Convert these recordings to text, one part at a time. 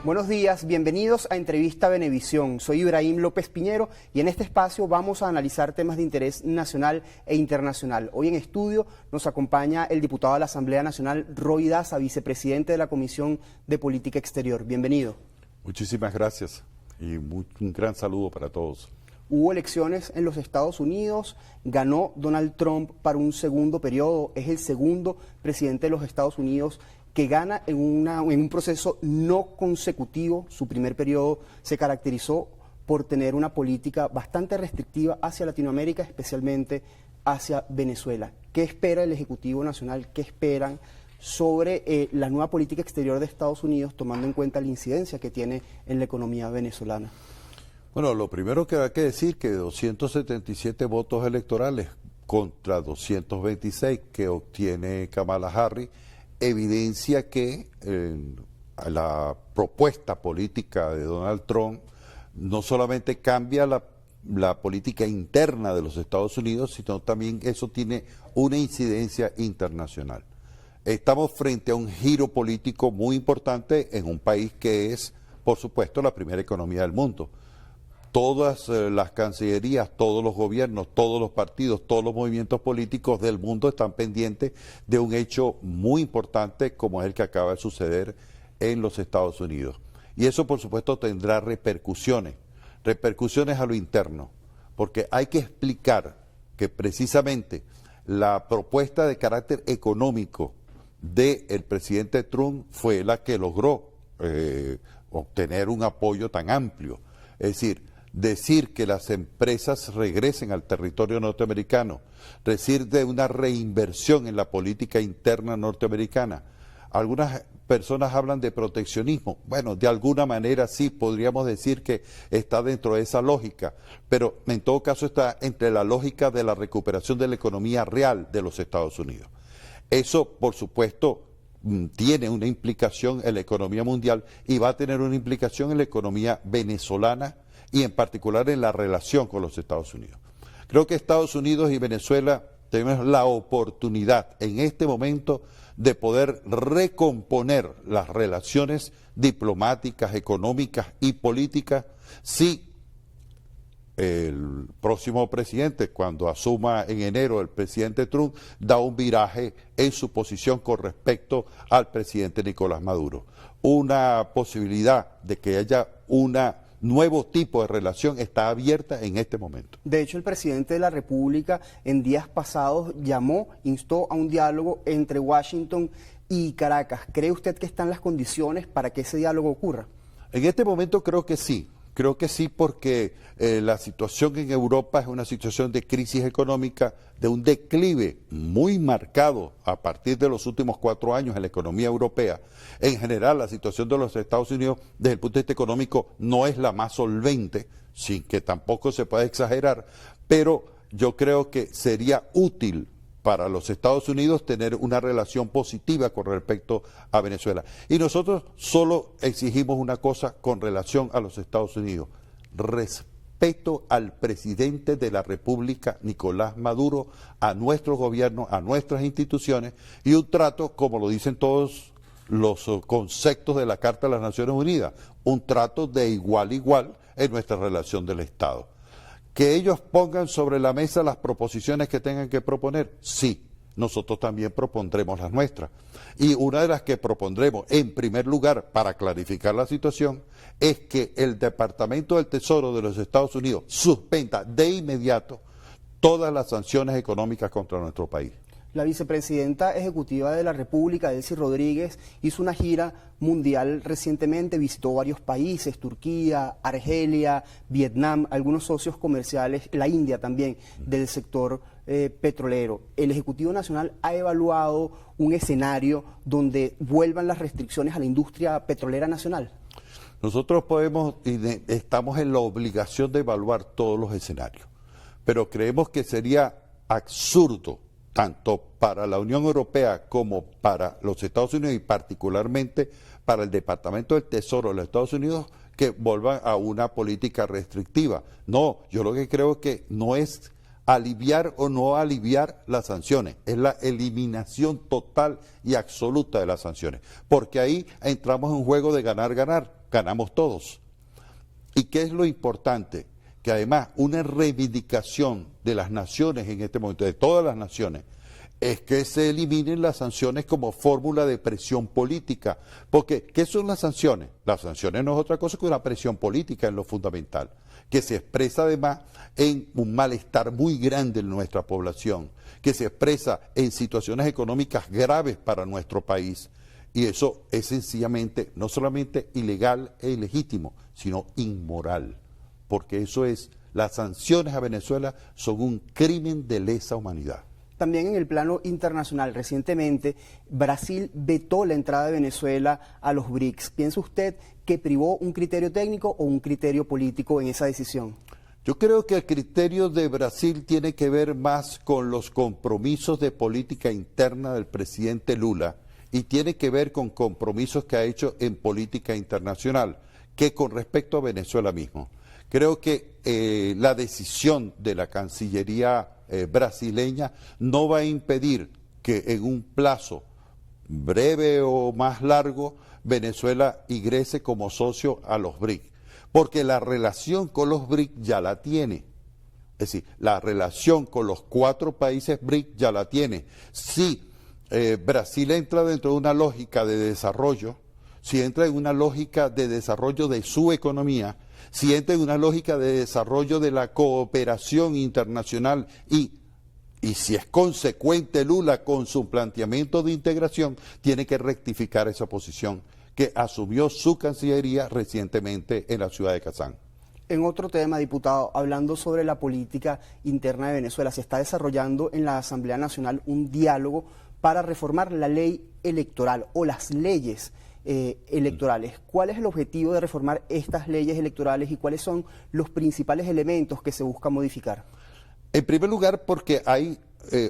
Buenos días, bienvenidos a Entrevista Venevisión. Soy Ibrahim López Piñero y en este espacio vamos a analizar temas de interés nacional e internacional. Hoy en estudio nos acompaña el diputado de la Asamblea Nacional, Roy Daza, vicepresidente de la Comisión de Política Exterior. Bienvenido. Muchísimas gracias y un gran saludo para todos. Hubo elecciones en los Estados Unidos, ganó Donald Trump para un segundo periodo, es el segundo presidente de los Estados Unidos que gana en un proceso no consecutivo. Su primer periodo se caracterizó por tener una política bastante restrictiva hacia Latinoamérica, especialmente hacia Venezuela. ¿Qué espera el Ejecutivo Nacional? ¿Qué esperan sobre la nueva política exterior de Estados Unidos, tomando en cuenta la incidencia que tiene en la economía venezolana? Bueno, lo primero que hay que decir que 277 votos electorales contra 226 que obtiene Kamala Harris evidencia que la propuesta política de Donald Trump no solamente cambia la política interna de los Estados Unidos, sino también eso tiene una incidencia internacional. Estamos frente a un giro político muy importante en un país que es, por supuesto, la primera economía del mundo. Todas las cancillerías, todos los gobiernos, todos los partidos, todos los movimientos políticos del mundo están pendientes de un hecho muy importante como es el que acaba de suceder en los Estados Unidos. Y eso, por supuesto, tendrá repercusiones a lo interno, porque hay que explicar que precisamente la propuesta de carácter económico del presidente Trump fue la que logró obtener un apoyo tan amplio. Es decir que las empresas regresen al territorio norteamericano, decir de una reinversión en la política interna norteamericana. Algunas personas hablan de proteccionismo. Bueno, de alguna manera sí, podríamos decir que está dentro de esa lógica, pero en todo caso está entre la lógica de la recuperación de la economía real de los Estados Unidos. Eso, por supuesto, tiene una implicación en la economía mundial y va a tener una implicación en la economía venezolana y en particular en la relación con los Estados Unidos. Creo que Estados Unidos y Venezuela tenemos la oportunidad en este momento de poder recomponer las relaciones diplomáticas, económicas y políticas si el próximo presidente, cuando asuma en enero el presidente Trump, da un viraje en su posición con respecto al presidente Nicolás Maduro. Una posibilidad de que haya una nuevo tipo de relación está abierta en este momento. De hecho, el presidente de la República en días pasados instó a un diálogo entre Washington y Caracas. ¿Cree usted que están las condiciones para que ese diálogo ocurra? En este momento creo que sí porque la situación en Europa es una situación de crisis económica, de un declive muy marcado a partir de los últimos 4 años en la economía europea. En general, la situación de los Estados Unidos desde el punto de vista económico no es la más solvente, sin que tampoco se pueda exagerar, pero yo creo que sería útil para los Estados Unidos tener una relación positiva con respecto a Venezuela. Y nosotros solo exigimos una cosa con relación a los Estados Unidos: respeto al presidente de la República, Nicolás Maduro, a nuestro gobierno, a nuestras instituciones, y un trato, como lo dicen todos los conceptos de la Carta de las Naciones Unidas, un trato de igual a igual en nuestra relación del Estado. ¿Que ellos pongan sobre la mesa las proposiciones que tengan que proponer? Sí, nosotros también propondremos las nuestras. Y una de las que propondremos, en primer lugar, para clarificar la situación, es que el Departamento del Tesoro de los Estados Unidos suspenda de inmediato todas las sanciones económicas contra nuestro país. La vicepresidenta ejecutiva de la República, Delcy Rodríguez, hizo una gira mundial recientemente, visitó varios países: Turquía, Argelia, Vietnam, algunos socios comerciales, la India también, del sector petrolero. El Ejecutivo Nacional ha evaluado un escenario donde vuelvan las restricciones a la industria petrolera nacional. Nosotros estamos en la obligación de evaluar todos los escenarios, pero creemos que sería absurdo, tanto para la Unión Europea como para los Estados Unidos y particularmente para el Departamento del Tesoro de los Estados Unidos, que vuelvan a una política restrictiva. No, yo lo que creo es que no es aliviar o no aliviar las sanciones, es la eliminación total y absoluta de las sanciones, porque ahí entramos en un juego de ganar, ganamos todos. ¿Y qué es lo importante? Que además una reivindicación de las naciones en este momento, de todas las naciones, es que se eliminen las sanciones como fórmula de presión política. Porque, ¿qué son las sanciones? Las sanciones no es otra cosa que una presión política en lo fundamental, que se expresa además en un malestar muy grande en nuestra población, que se expresa en situaciones económicas graves para nuestro país. Y eso es sencillamente, no solamente ilegal e ilegítimo, sino inmoral. Porque eso es, las sanciones a Venezuela son un crimen de lesa humanidad. También en el plano internacional, recientemente Brasil vetó la entrada de Venezuela a los BRICS. ¿Piensa usted que privó un criterio técnico o un criterio político en esa decisión? Yo creo que el criterio de Brasil tiene que ver más con los compromisos de política interna del presidente Lula y tiene que ver con compromisos que ha hecho en política internacional, que con respecto a Venezuela mismo. Creo que la decisión de la Cancillería brasileña no va a impedir que en un plazo breve o más largo Venezuela ingrese como socio a los BRICS, porque la relación con los BRICS ya la tiene. Es decir, la relación con los 4 países BRICS ya la tiene. Si Brasil entra dentro de una lógica de desarrollo, si entra en una lógica de desarrollo de su economía, si entra en una lógica de desarrollo de la cooperación internacional y si es consecuente Lula con su planteamiento de integración, tiene que rectificar esa posición que asumió su Cancillería recientemente en la ciudad de Kazán. En otro tema, diputado, hablando sobre la política interna de Venezuela, se está desarrollando en la Asamblea Nacional un diálogo para reformar la ley electoral o las leyes electorales. ¿Cuál es el objetivo de reformar estas leyes electorales y cuáles son los principales elementos que se busca modificar? En primer lugar, porque hay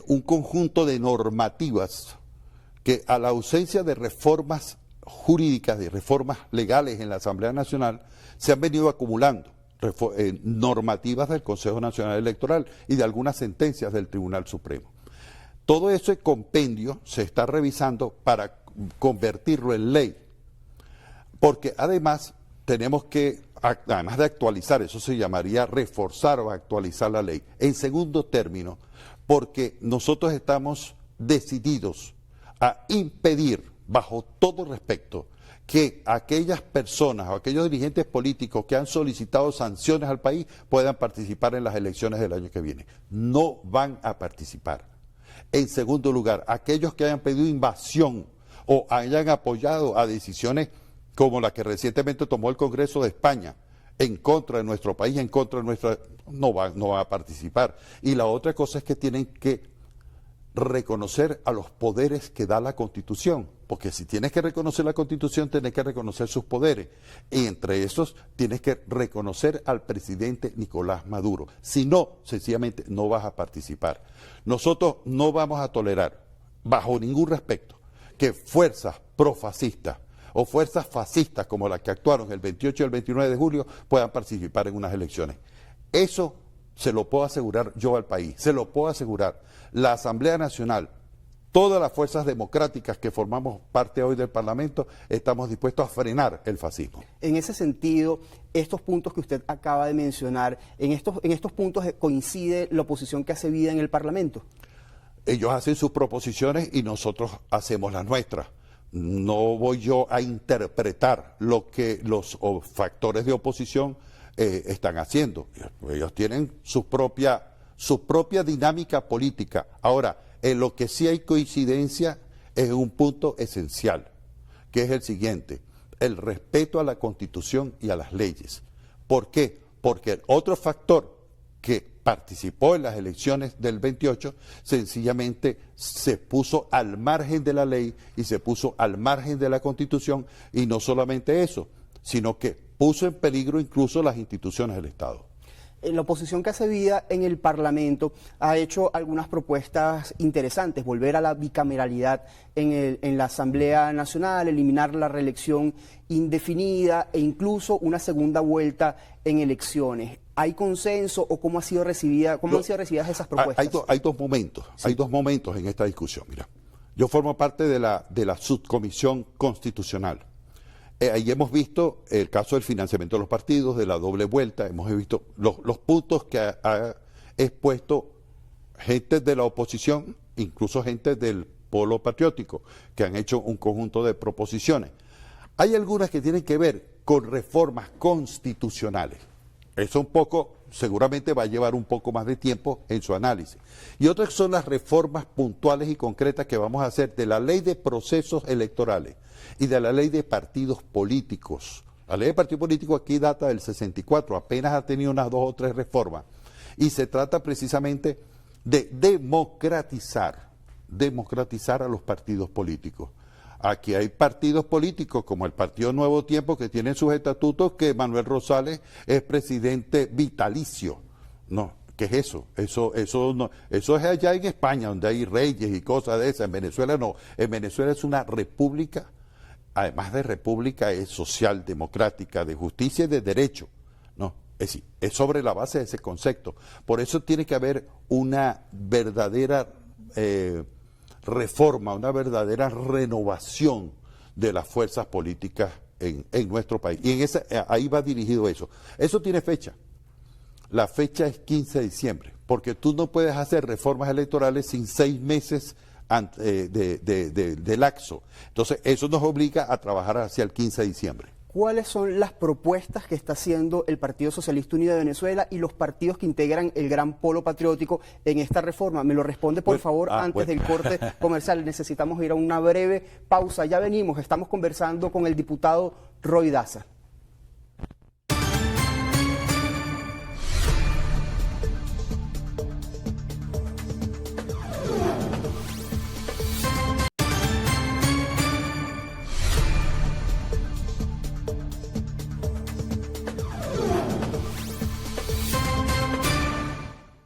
un conjunto de normativas que a la ausencia de reformas jurídicas, de reformas legales en la Asamblea Nacional, se han venido acumulando normativas del Consejo Nacional Electoral y de algunas sentencias del Tribunal Supremo. Todo ese compendio se está revisando para convertirlo en ley, porque además tenemos que, además de actualizar, eso se llamaría reforzar o actualizar la ley. En segundo término, porque nosotros estamos decididos a impedir, bajo todo respeto, que aquellas personas o aquellos dirigentes políticos que han solicitado sanciones al país puedan participar en las elecciones del año que viene. No van a participar. En segundo lugar, aquellos que hayan pedido invasión o hayan apoyado a decisiones como la que recientemente tomó el Congreso de España en contra de nuestro país, en contra de nuestra... no van a participar. Y la otra cosa es que tienen que reconocer a los poderes que da la Constitución, porque si tienes que reconocer la Constitución, tienes que reconocer sus poderes, y entre esos tienes que reconocer al presidente Nicolás Maduro. Si no, sencillamente no vas a participar. Nosotros no vamos a tolerar, bajo ningún respecto, que fuerzas profascistas o fuerzas fascistas como las que actuaron el 28 y el 29 de julio puedan participar en unas elecciones. Eso se lo puedo asegurar yo al país, se lo puedo asegurar la Asamblea Nacional, todas las fuerzas democráticas que formamos parte hoy del Parlamento, estamos dispuestos a frenar el fascismo. En ese sentido, estos puntos que usted acaba de mencionar, en estos puntos coincide la oposición que hace vida en el Parlamento. Ellos hacen sus proposiciones y nosotros hacemos las nuestras. No voy yo a interpretar lo que los factores de oposición están haciendo. Ellos tienen su propia dinámica política. Ahora, en lo que sí hay coincidencia es un punto esencial, que es el siguiente: el respeto a la Constitución y a las leyes. ¿Por qué? Porque el otro factor que participó en las elecciones del 28 sencillamente se puso al margen de la ley y se puso al margen de la Constitución, y no solamente eso, sino que puso en peligro incluso las instituciones del Estado. La oposición que hace vida en el Parlamento ha hecho algunas propuestas interesantes: volver a la bicameralidad en la Asamblea Nacional, eliminar la reelección indefinida e incluso una segunda vuelta en elecciones. ¿Hay consenso o cómo han sido recibidas esas propuestas? Hay dos momentos, sí. Hay dos momentos en esta discusión. Mira, yo formo parte de la subcomisión constitucional. Ahí hemos visto el caso del financiamiento de los partidos, de la doble vuelta, hemos visto los puntos que ha expuesto gente de la oposición, incluso gente del polo patriótico, que han hecho un conjunto de proposiciones. Hay algunas que tienen que ver con reformas constitucionales. Eso un poco, seguramente va a llevar un poco más de tiempo en su análisis. Y otras son las reformas puntuales y concretas que vamos a hacer de la ley de procesos electorales y de la ley de partidos políticos. La ley de partidos políticos aquí data del 64, apenas ha tenido unas 2 o 3 reformas. Y se trata precisamente de democratizar a los partidos políticos. Aquí hay partidos políticos como el Partido Nuevo Tiempo que tienen sus estatutos que Manuel Rosales es presidente vitalicio. No, ¿qué es eso? Eso no, eso es allá en España donde hay reyes y cosas de esas. En Venezuela no. En Venezuela es una república, además de república es social, democrática, de justicia y de derecho. No, es decir, es sobre la base de ese concepto. Por eso tiene que haber una verdadera reforma, una verdadera renovación de las fuerzas políticas en nuestro país. Y ahí va dirigido eso. Eso tiene fecha. La fecha es 15 de diciembre, porque tú no puedes hacer reformas electorales sin 6 meses de lapso. Entonces, eso nos obliga a trabajar hacia el 15 de diciembre. ¿Cuáles son las propuestas que está haciendo el Partido Socialista Unido de Venezuela y los partidos que integran el gran polo patriótico en esta reforma? Me lo responde, por favor, antes del corte comercial. Necesitamos ir a una breve pausa. Ya venimos, estamos conversando con el diputado Roy Daza.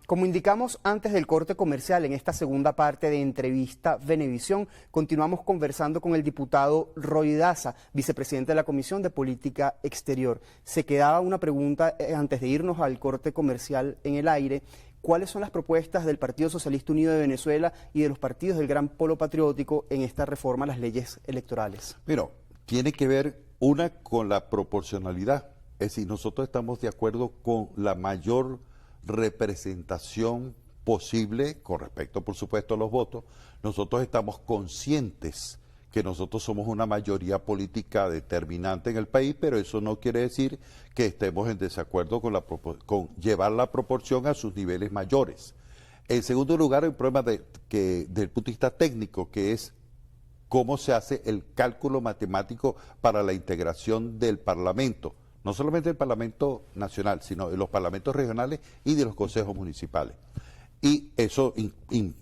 Como indicamos antes del corte comercial, en esta segunda parte de Entrevista Venevisión, continuamos conversando con el diputado Roy Daza, vicepresidente de la Comisión de Política Exterior. Se quedaba una pregunta antes de irnos al corte comercial en el aire. ¿Cuáles son las propuestas del Partido Socialista Unido de Venezuela y de los partidos del Gran Polo Patriótico en esta reforma a las leyes electorales? Mira, tiene que ver una con la proporcionalidad. Es decir, nosotros estamos de acuerdo con la mayor representación posible con respecto, por supuesto, a los votos. Nosotros estamos conscientes que nosotros somos una mayoría política determinante en el país, pero eso no quiere decir que estemos en desacuerdo con llevar la proporción a sus niveles mayores. En segundo lugar, hay un problema del punto de vista técnico, que es cómo se hace el cálculo matemático para la integración del Parlamento. No solamente del Parlamento Nacional, sino de los parlamentos regionales y de los consejos municipales. Y eso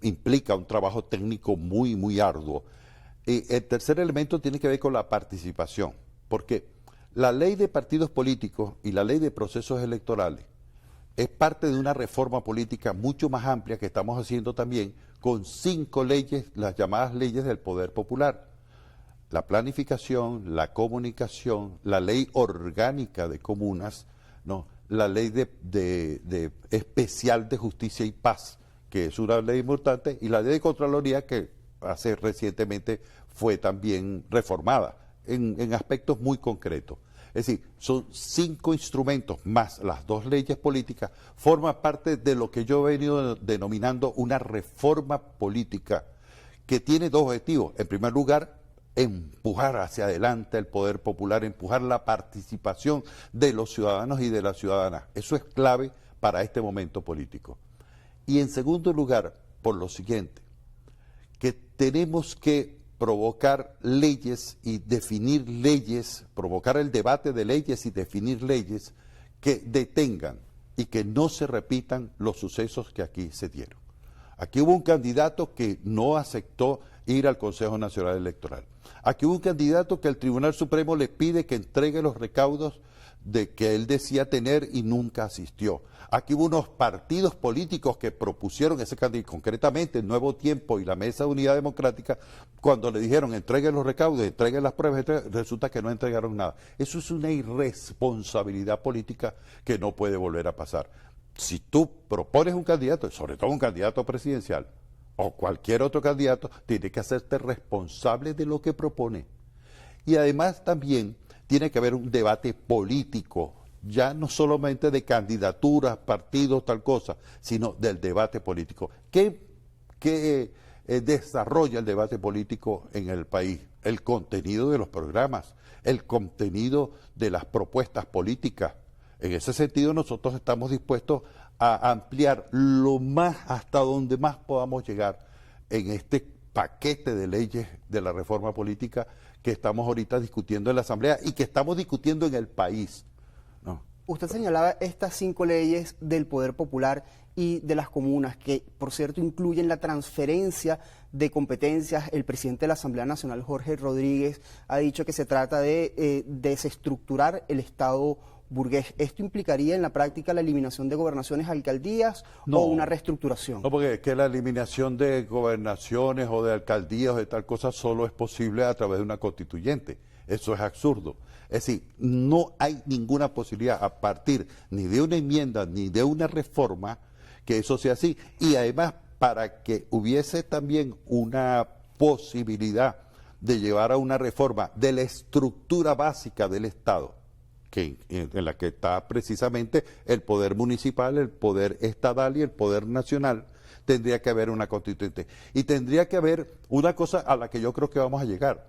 implica un trabajo técnico muy, muy arduo. El tercer elemento tiene que ver con la participación, porque la ley de partidos políticos y la ley de procesos electorales es parte de una reforma política mucho más amplia que estamos haciendo también con 5 leyes, las llamadas leyes del poder popular. La planificación, la comunicación, la ley orgánica de comunas, ¿no? La ley especial de justicia y paz, que es una ley importante, y la ley de Contraloría, que hace recientemente fue también reformada en aspectos muy concretos. Es decir, son 5 instrumentos más las 2 leyes políticas, forma parte de lo que yo he venido denominando una reforma política, que tiene 2 objetivos. En primer lugar, empujar hacia adelante el poder popular, empujar la participación de los ciudadanos y de las ciudadanas. Eso es clave para este momento político. Y en segundo lugar, por lo siguiente, que tenemos que provocar leyes y definir leyes, provocar el debate de leyes y definir leyes que detengan y que no se repitan los sucesos que aquí se dieron. Aquí hubo un candidato que no aceptó ir al Consejo Nacional Electoral. Aquí hubo un candidato que el Tribunal Supremo le pide que entregue los recaudos de que él decía tener y nunca asistió. Aquí hubo unos partidos políticos que propusieron ese candidato, concretamente el Nuevo Tiempo y la Mesa de Unidad Democrática, cuando le dijeron entreguen los recaudos, entreguen las pruebas, resulta que no entregaron nada. Eso es una irresponsabilidad política que no puede volver a pasar. Si tú propones un candidato, sobre todo un candidato presidencial, o cualquier otro candidato, tiene que hacerte responsable de lo que propone. Y además también tiene que haber un debate político, ya no solamente de candidaturas, partidos, tal cosa, sino del debate político. ¿Qué desarrolla el debate político en el país? El contenido de los programas, el contenido de las propuestas políticas. En ese sentido, nosotros estamos dispuestos a ampliar lo más hasta donde más podamos llegar en este paquete de leyes de la reforma política que estamos ahorita discutiendo en la Asamblea y que estamos discutiendo en el país, ¿no? Usted señalaba estas 5 leyes del Poder Popular y de las comunas, que por cierto incluyen la transferencia de competencias. El presidente de la Asamblea Nacional, Jorge Rodríguez, ha dicho que se trata de desestructurar el Estado burgués. ¿Esto implicaría en la práctica la eliminación de gobernaciones, alcaldías o una reestructuración? No, porque es que la eliminación de gobernaciones o de alcaldías o de tal cosa solo es posible a través de una constituyente. Eso es absurdo. Es decir, no hay ninguna posibilidad a partir ni de una enmienda ni de una reforma que eso sea así. Y además, para que hubiese también una posibilidad de llevar a una reforma de la estructura básica del Estado, en la que está precisamente el poder municipal, el poder estatal y el poder nacional, tendría que haber una constituyente. Y tendría que haber una cosa a la que yo creo que vamos a llegar,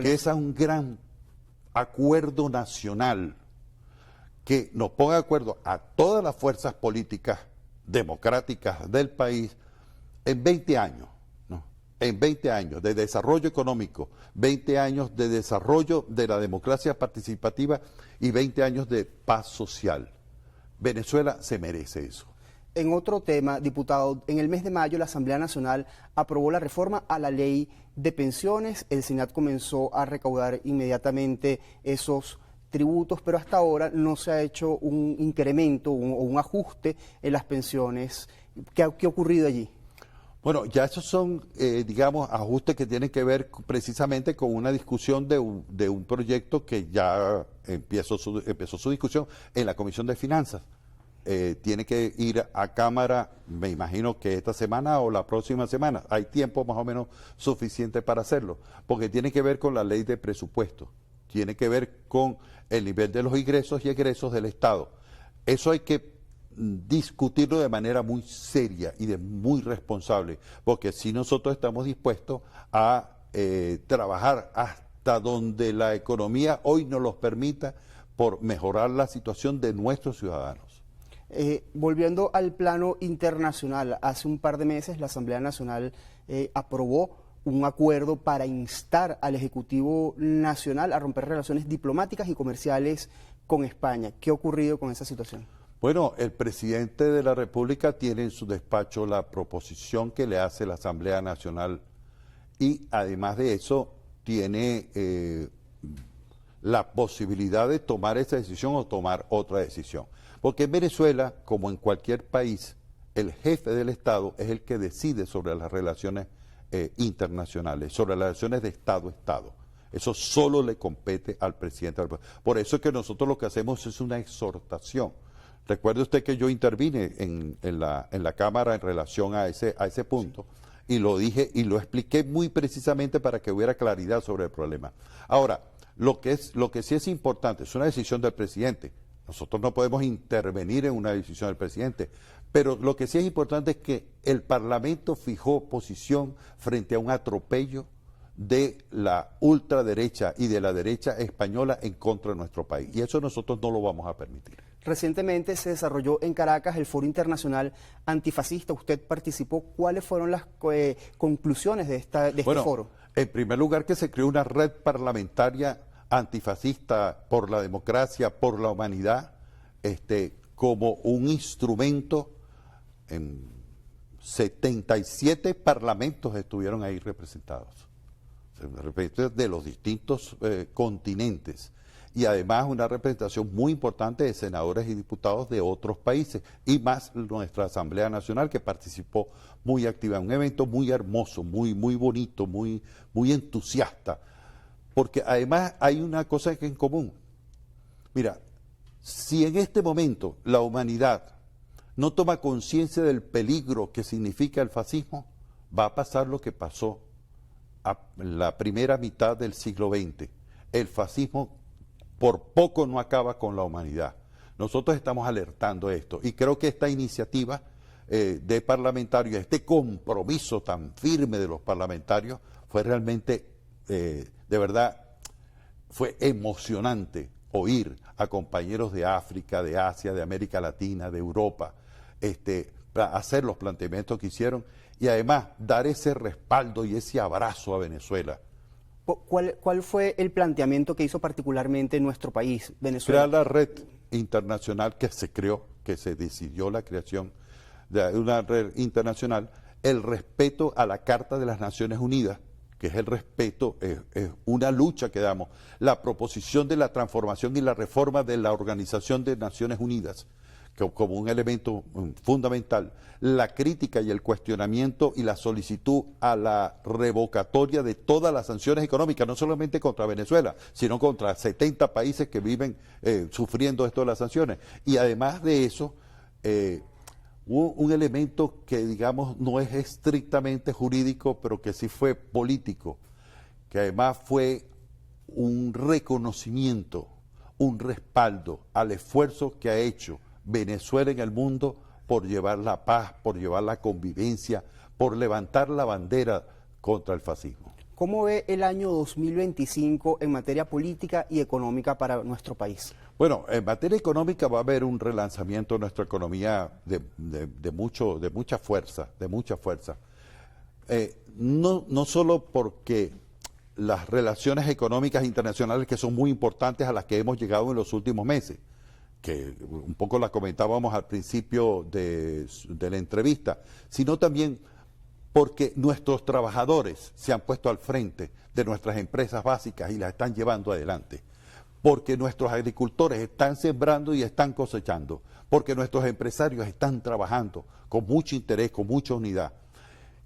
que es a un gran acuerdo nacional que nos ponga de acuerdo a todas las fuerzas políticas democráticas del país en 20 años, ¿no? En 20 años de desarrollo económico, 20 años de desarrollo de la democracia participativa y 20 años de paz social. Venezuela se merece eso. En otro tema, diputado, en el mes de mayo la Asamblea Nacional aprobó la reforma a la ley de pensiones. El SENAT comenzó a recaudar inmediatamente esos tributos, pero hasta ahora no se ha hecho un incremento o un ajuste en las pensiones. ¿Qué ha ocurrido allí? Bueno, ya esos son, digamos, ajustes que tienen que ver precisamente con una discusión de un proyecto que ya empezó su discusión en la Comisión de Finanzas. Tiene que ir a Cámara, me imagino que esta semana o la próxima semana. Hay tiempo más o menos suficiente para hacerlo, porque tiene que ver con la ley de presupuesto, tiene que ver con el nivel de los ingresos y egresos del Estado. Eso hay que discutirlo de manera muy seria y muy responsable, porque si nosotros estamos dispuestos a trabajar hasta donde la economía hoy nos los permita por mejorar la situación de nuestros ciudadanos. Volviendo al plano internacional, hace un par de meses la Asamblea Nacional aprobó un acuerdo para instar al Ejecutivo Nacional a romper relaciones diplomáticas y comerciales con España. ¿Qué ha ocurrido con esa situación? Bueno, el presidente de la República tiene en su despacho la proposición que le hace la Asamblea Nacional y además de eso tiene la posibilidad de tomar esa decisión o tomar otra decisión. Porque en Venezuela, como en cualquier país, el jefe del Estado es el que decide sobre las relaciones internacionales, sobre las relaciones de Estado a Estado. Eso solo le compete al presidente de la República. Por eso es que nosotros lo que hacemos es una exhortación. Recuerde usted que yo intervine en la Cámara en relación a ese punto, sí, y lo dije y lo expliqué muy precisamente para que hubiera claridad sobre el problema. Ahora, lo que sí es importante es una decisión del presidente. Nosotros no podemos intervenir en una decisión del presidente, pero lo que sí es importante es que el Parlamento fijó posición frente a un atropello de la ultraderecha y de la derecha española en contra de nuestro país. Y eso nosotros no lo vamos a permitir. Recientemente se desarrolló en Caracas el Foro Internacional Antifascista. Usted participó. ¿Cuáles fueron las conclusiones de este foro? En primer lugar, que se creó una red parlamentaria antifascista por la democracia, por la humanidad, como un instrumento. En 77 parlamentos estuvieron ahí representados, de los distintos continentes. y además una representación muy importante de senadores y diputados de otros países, y más nuestra Asamblea Nacional, que participó muy activa, un evento muy hermoso, muy bonito, muy entusiasta, porque además hay una cosa que en común. Mira, si en este momento la humanidad no toma conciencia del peligro que significa el fascismo, va a pasar lo que pasó a la primera mitad del siglo XX. El fascismo por poco no acaba con la humanidad. Nosotros estamos alertando esto y creo que esta iniciativa de parlamentarios, este compromiso tan firme de los parlamentarios fue realmente, de verdad, fue emocionante oír a compañeros de África, de Asia, de América Latina, de Europa, hacer los planteamientos que hicieron y además dar ese respaldo y ese abrazo a Venezuela. ¿Cuál fue el planteamiento que hizo particularmente nuestro país, Venezuela? Crear la red internacional que se creó, que se decidió la creación de una red internacional, el respeto a la Carta de las Naciones Unidas, que es el respeto, es una lucha que damos, la proposición de la transformación y la reforma de la Organización de Naciones Unidas, como un elemento fundamental, la crítica y el cuestionamiento y la solicitud a la revocatoria de todas las sanciones económicas, no solamente contra Venezuela, sino contra 70 países que viven sufriendo esto de las sanciones. Y además de eso, un elemento que digamos no es estrictamente jurídico, pero que sí fue político, que además fue un reconocimiento, un respaldo al esfuerzo que ha hecho Venezuela en el mundo por llevar la paz, por llevar la convivencia, por levantar la bandera contra el fascismo. ¿Cómo ve el año 2025 en materia política y económica para nuestro país? Bueno, en materia económica va a haber un relanzamiento de nuestra economía de mucha fuerza, no solo porque las relaciones económicas internacionales que son muy importantes a las que hemos llegado en los últimos meses, que un poco la comentábamos al principio de la entrevista, sino también porque nuestros trabajadores se han puesto al frente de nuestras empresas básicas y las están llevando adelante, porque nuestros agricultores están sembrando y están cosechando, porque nuestros empresarios están trabajando con mucho interés, con mucha unidad,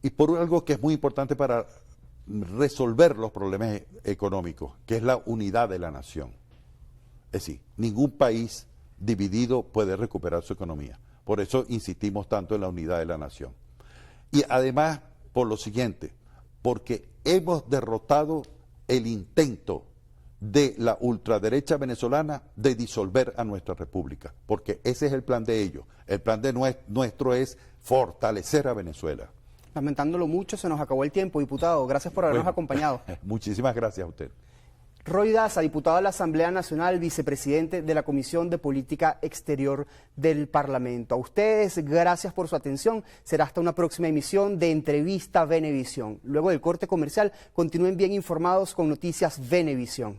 y por algo que es muy importante para resolver los problemas económicos, que es la unidad de la nación. Es decir, ningún país dividido puede recuperar su economía. Por eso insistimos tanto en la unidad de la nación. Y además, por lo siguiente, porque hemos derrotado el intento de la ultraderecha venezolana de disolver a nuestra república, porque ese es el plan de ellos. El plan de nuestro es fortalecer a Venezuela. Lamentándolo mucho, se nos acabó el tiempo, diputado. Gracias por habernos acompañado. Muchísimas gracias a usted. Roy Daza, diputado de la Asamblea Nacional, vicepresidente de la Comisión de Política Exterior del Parlamento. A ustedes, gracias por su atención. Será hasta una próxima emisión de Entrevista Venevisión. Luego del corte comercial, continúen bien informados con Noticias Venevisión.